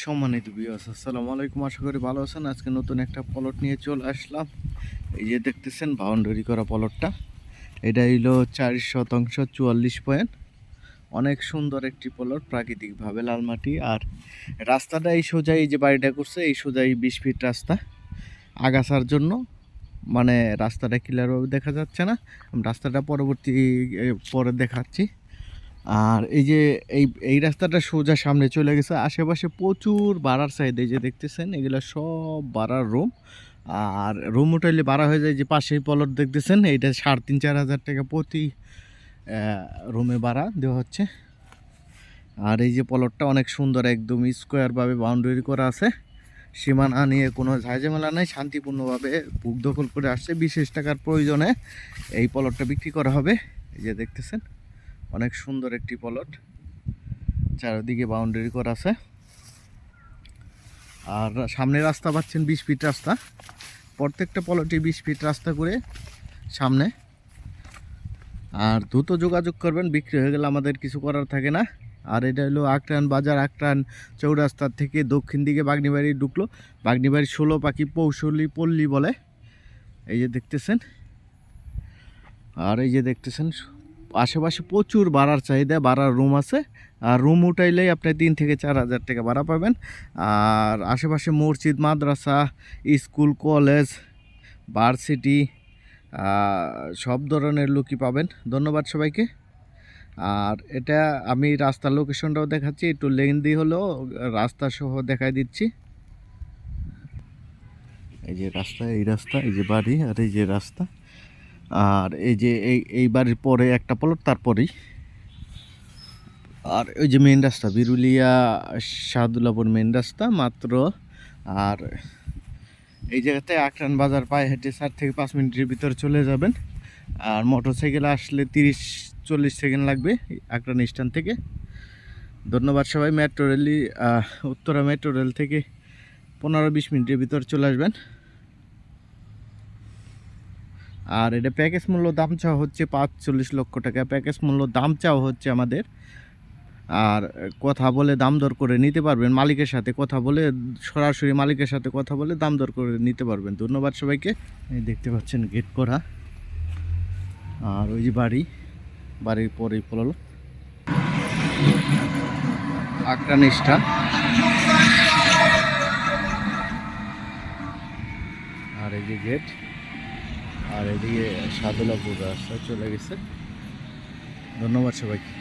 সম্মানিত ভিউয়ার্স, আসসালামু আলাইকুম। আশা করি ভালো আছেন। আজকে নতুন একটা প্লট নিয়ে চলে আসলাম। এই যে দেখতেছেন বাউন্ডারি করা প্লটটা, এটা হইলো 4 শতাংশ 44 পয়েন্ট। অনেক সুন্দর একটি প্লট, প্রাকৃতিকভাবে লাল মাটি। আর রাস্তাটা এই সোজাই, যে বাড়িটা করছে এই সোজাই 20 ফিট রাস্তা। আগাছার জন্য মানে রাস্তাটা ক্লিয়ারভাবে দেখা যাচ্ছে না, রাস্তাটা পরে দেখাচ্ছি। আর এই যে এই রাস্তাটা সোজা সামনে চলে গেছে, আশেপাশে প্রচুর বাড়ার সাইড। এই যে দেখতেছেন এগুলো সব বাড়ার রুম। আর রুম উঠাইলে বাড়া হয়ে যায়। যে পাশেই প্লট দেখতেছেন, এইটা 3,500-4 হাজার টাকা প্রতি রুমে ভাড়া দেওয়া হচ্ছে। আর এই যে প্লটটা অনেক সুন্দর, একদম স্কোয়ারভাবে বাউন্ডারি করা আছে। সীমানা নিয়ে কোনো ঝাঁঝামেলা নেই, শান্তিপূর্ণভাবে বুক দখল করে আসছে। বিশেষ টাকার প্রয়োজনে এই প্লটটা বিক্রি করা হবে। এই যে দেখতেছেন অনেক সুন্দর একটি প্লট, চারিদিকে বাউন্ডারি করা আছে। আর সামনে রাস্তা পাচ্ছেন 20 ফিট রাস্তা, প্রত্যেকটা প্লটে 20 ফিট রাস্তা করে সামনে। আর দ্রুত যোগাযোগ করবেন, বিক্রি হয়ে গেলে আমাদের কিছু করার থাকে না। আর এটা হলো আকরান বাজার, আকরান চৌরাস্তার থেকে দক্ষিণ দিকে বাগনিবাড়ি ঢুকলো। বাগনিবাড়ি 16 পাখি পৌশলী পল্লী বলে। এই যে দেখতেছেন, আর এই যে দেখতেছেন আশেপাশে প্রচুর ভাড়ার চাহিদা, ভাড়ার রুম আছে। আর রুম উঠাইলেই আপনি 3 থেকে 4 হাজার টাকা ভাড়া পাবেন। আর আশেপাশে মসজিদ, মাদ্রাসা, স্কুল, কলেজ, ভার্সিটি, সব ধরনের লোকই পাবেন। ধন্যবাদ সবাইকে। আর এটা আমি রাস্তার লোকেশনটাও দেখাচ্ছি, একটু লেন্দি হলেও রাস্তা সহ দেখাই দিচ্ছি। এই যে রাস্তা, এই রাস্তা, এই যে বাড়ি, আর এই যে রাস্তা। আর এই যে এই বাড়ির পরে একটা প্লট, তারপরেই। আর ওই যে মেন রাস্তা, বিরুলিয়া শাহদুল্লাপুর মেন রাস্তা মাত্র। আর এই জায়গাতে আকরান বাজার পায়ে হেঁটে 4 থেকে 5 মিনিটের ভিতরে চলে যাবেন। আর মোটরসাইকেলে আসলে 30-40 সেকেন্ড লাগবে আকরান স্ট্যান্ড থেকে। ধন্যবাদ সবাই। মেট্রো রেলই উত্তরা মেট্রো রেল থেকে 15-20 মিনিটের ভিতরে চলে আসবেন। আর এটা প্যাকেজ মূল্য দাম চাওয়া হচ্ছে 45 লক্ষ টাকা। প্যাকেজ মূল্য দাম চাওয়া হচ্ছে আমাদের। আর কথা বলে দাম দর করে নিতে পারবেন, মালিকের সাথে কথা বলে, সরাসরি মালিকের সাথে কথা বলে দাম দর করে নিতে পারবেন। ধন্যবাদ সবাইকে। এই দেখতে পাচ্ছেন গেট করা। আর ওই যে বাড়ির পরেই পড়ল আকরান স্টান। আর এই যে গেট, আর এদিকে শাহদুল্লাপুর রাস্তা চলে গেছে। ধন্যবাদ সবাইকে।